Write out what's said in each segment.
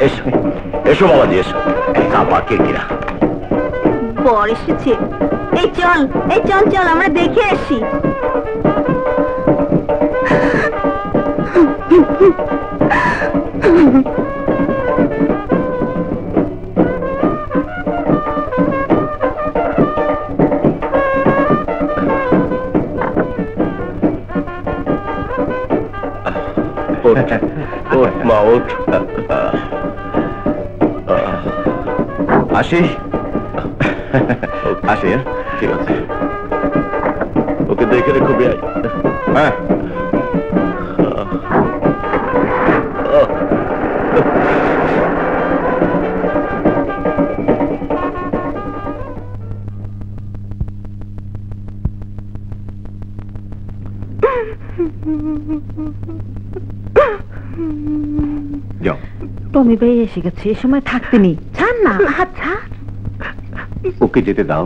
এসো এসো বাবাজি, এসো। চাপা কিরকিরা বর এসেছে। এই চল চল আমরা দেখে আসি। মা ওঠ। আসি আসি। ঠিক আছে, ওকে দেখে রেখো বেআই। হ্যাঁ যাও। টমি ভাই এসে গেছে, এ সময় থাকতে নেই। ছাড় না, আচ্ছা ওকে যেতে দাও।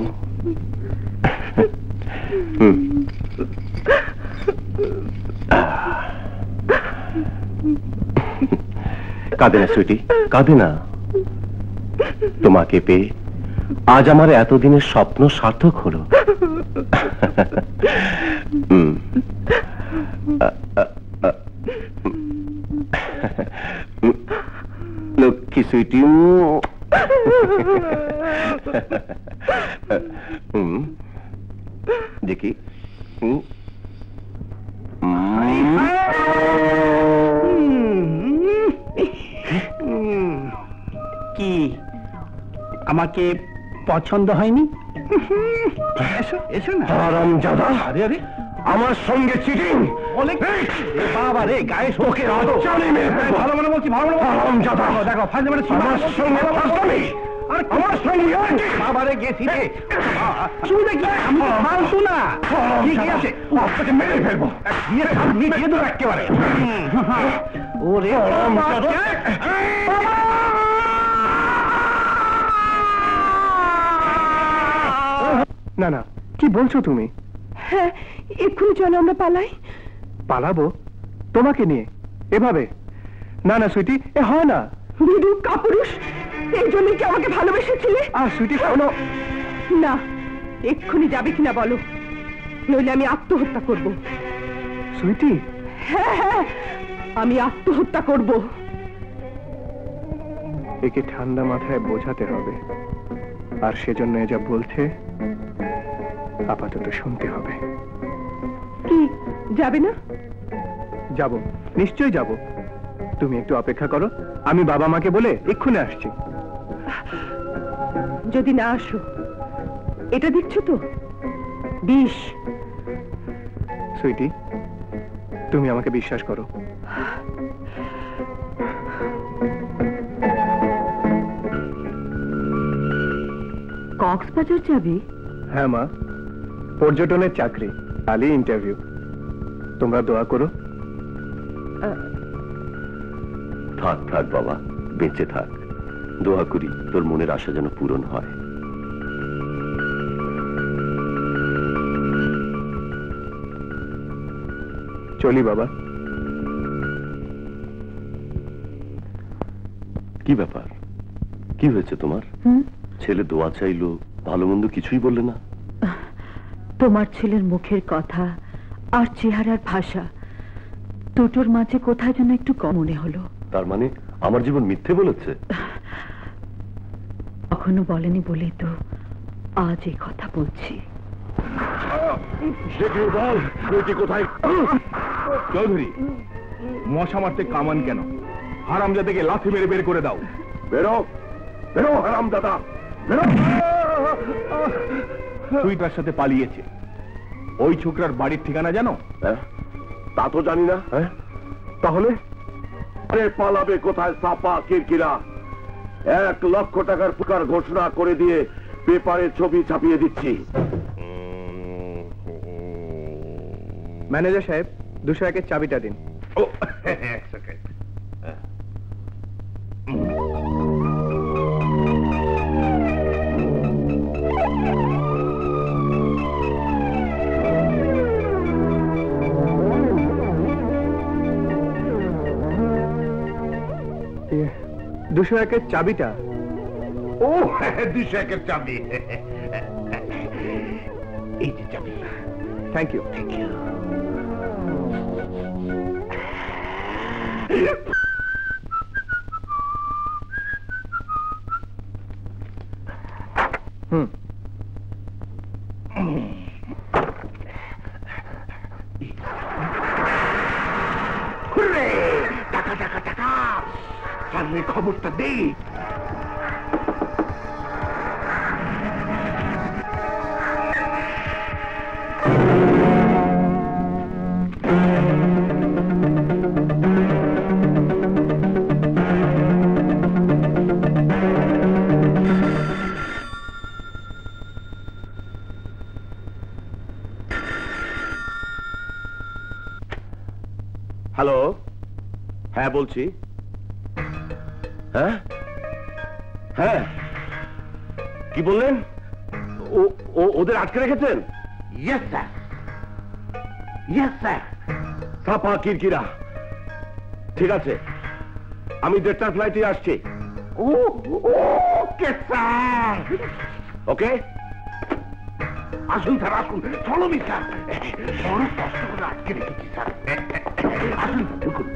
কাঁদে না সুইটি, কাঁদে না। তোমাকে পেয়ে আজ আমার এতদিনের স্বপ্ন সার্থক হলো। লক্ষ্মী সুইটি। দেখি কি আমাকে পছন্দ হয়নি? এসো এসো না। হারামজাদা, আরে আরে আমার সঙ্গে চিটিং। বাবা রে, গায়ে শোকে ভালো মনে বলছি, ভালো মনে হারামজাদা। দেখো ফাইজ মানে আমার সঙ্গে ফাজলামি, আমার সঙ্গে বাবা রে গেছি রে। শুনে কি আমি তো মানতো না। ঠিক আছে, আপনাকে মেরে ফেলবো। দিয়ে আপনি দিয়ে দেবো একেবারে। ওরে হারামজাদা। না না, কি বলছো তুমি? হ্যাঁ, এক্ষুনি চলো আমরা পালাই। পালাবো তোমাকে নিয়ে এভাবে? না না সুইটি, এ হয় না। বিধু কাপুরুষ, এই জন্য কি আমাকে ভালোবেসেছিলে? আর সুইটি শোনো না, এক্ষুনি যাবে কিনা বলো, নইলে আমি আত্মহত্যা করব। সুইটি, হ্যাঁ হ্যাঁ, আমি আত্মহত্যা করব। একে ঠান্ডা মাথায় বোঝাতে হবে, আর সেজন্য যা বলছে আপাতত শুনতে হবে। কি যাবে না? যাব, নিশ্চয় যাব। তুমি একটু অপেক্ষা করো, আমি বাবা মাকে বলে এক্ষুনি আসছি। যদি না আসো, এটা দেখছো তো বিষ। সুইটি, তুমি আমাকে বিশ্বাস করো। কক্সবাজার যাবে? হ্যাঁ মা, পর্যটনের চাকরি, কালই ইন্টারভিউ। তোমরা দোয়া করো। থাক থাক বাবা, বেঁচে থাক। দোয়া করি তোর মনের আশা যেন পূরণ হয়। চলি বাবা। কি ব্যাপার, কি হয়েছে তোমার? ছেলে দোয়া চাইলো, ভালো মন্দ কিছুই বললে না? তোমার ছেলের মুখের কথা আর চেহারার ভাষা দুটোর মাঝে কোথায় যেন একটু কম মনে হলো। তার মানে আমার জীবন মিথ্যে বলেছে? কখনো বলেনি বলেই তো আজ এই কথা বলছি। কোথায়? চৌধুরী, মশা মারতে কামান কেন? হারামজাদাকে লাথি মেরে বের করে দাও। বেরো বেরো হারামজাদা, বেরো। তুই তার সাথে পালিয়েছে। ওই ছোকরার বাড়ির ঠিকানা জানো? তা তো জানি না। তাহলে আরে পালাবে কোথায়? সাপা কিরকিরা 1 লক্ষ টাকার পুরস্কার ঘোষণা করে দিয়ে পেপারে ছবি ছাপিয়ে দিচ্ছি। ম্যানেজার সাহেব, 201-এর চাবিটা দিন। এক সেকেন্ড। 201-এর চাবিটা। ও 201-এর চাবি, এই যে চাবি। Thank you. হুম, টাকা টাকা টাকা, সামনে খবরটা দে। হ্যালো, হ্যাঁ বলছি। হ্যাঁ হ্যাঁ, কি বললেন? ওদের আটকে রেখেছেন? Yes sir, yes sir. সাপা কিরকিরা। ঠিক আছে, আমি 1:30টার ফ্লাইটে আসছি। Okay sir. ওকে, আসুন স্যার, আসুন। চলো মিস্টার, বড় কষ্ট করে আটকে রেখেছি স্যার। আসুন, ঢুকুন।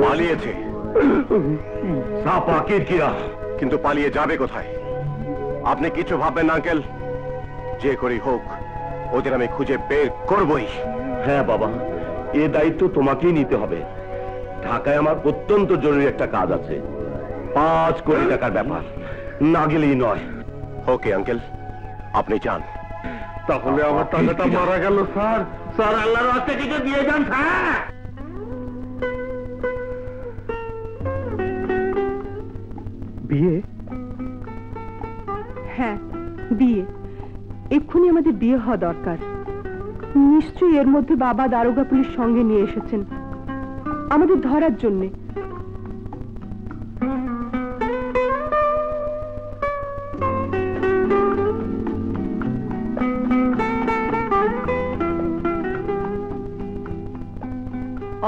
পালিয়েছে সাপা কিরকিরা, কিন্তু পালিয়ে যাবে কোথায়? আপনি কিছু ভাববেন না আঙ্কেল, যে করি হোক ওদের আমি খুঁজে বের করবই। হ্যাঁ বাবা, এ দায়িত্ব তোমাকেই নিতে হবে। ঢাকায় আমার অত্যন্ত জরুরি একটা কাজ আছে, 5 কোটি টাকার ব্যাপার, না গেলেই নয়। ওকে আঙ্কেল, আপনি যান। তাহলে আমার টাকাটা মারা গেল স্যার। স্যার, আল্লাহর রাস্তায় কিছু দিয়ে যান স্যার। বিয়ে? হ্যাঁ, বিয়ে। এক্ষুনি আমাদের বিয়ে হওয়া দরকার। নিশ্চয়ই এর মধ্যে বাবা দারোগা পুলিশ সঙ্গে নিয়ে এসেছেন আমাদের ধরার জন্যে।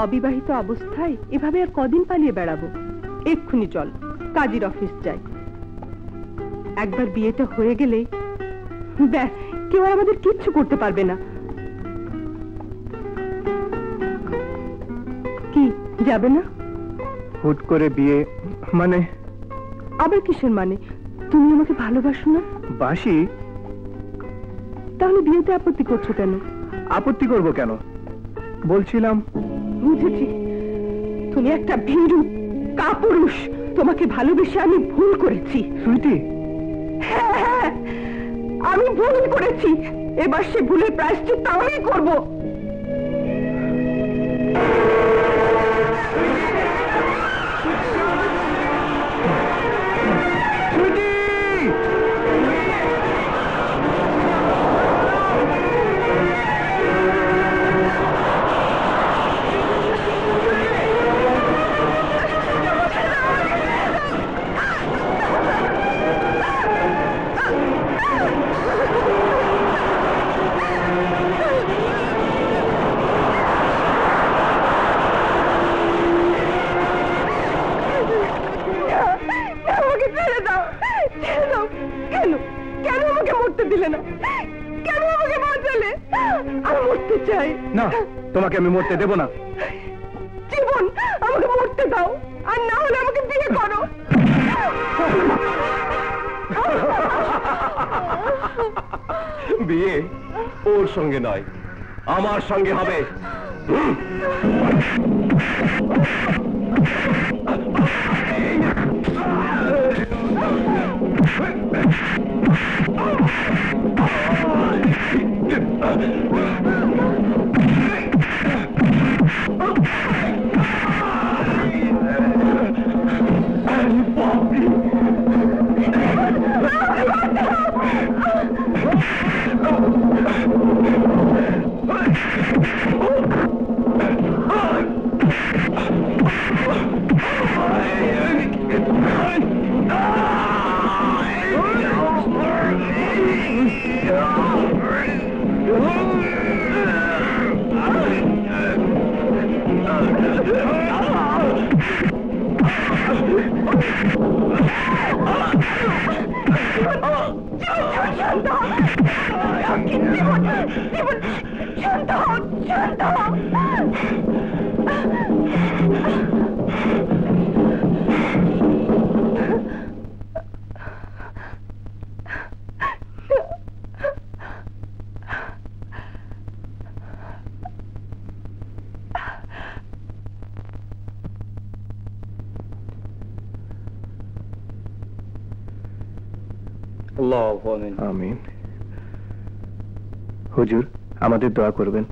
অবিবাহিত অবস্থায় এভাবে আর কদিন পালিয়ে বেড়াবো? এক্ষুনি চল, কাজীর অফিস যাই। একবার বিয়েটা হয়ে গেলে ব্যাস, কেউ আর আমাদের কিচ্ছু করতে পারবে না। কি, যাবে না? হুট করে বিয়ে মানে? আবার কিসের মানে? তুমি আমাকে ভালোবাসো না? বাসি। তাহলে বিয়েতে আপত্তি করছো কেন? আপত্তি করব কেন? বলছিলাম। বুঝেছি, তুমি একটা ভীরু কাপুরুষ। তোমাকে ভালোবেসে আমি ভুল করেছি। সুইটি, হ্যাঁ হ্যাঁ, আমি ভুল করেছি। এবার সে ভুলের প্রায়শ্চিত্ত আমি করব। না, তোমাকে আমি মরতে দেব না। জীবন, আমাকে মরতে দাও, আর না হলে আমাকে বিয়ে করো। বিয়ে ওর সঙ্গে নয়, আমার সঙ্গে হবে। আমিন। হুজুর, আমাদের দোয়া করবেন।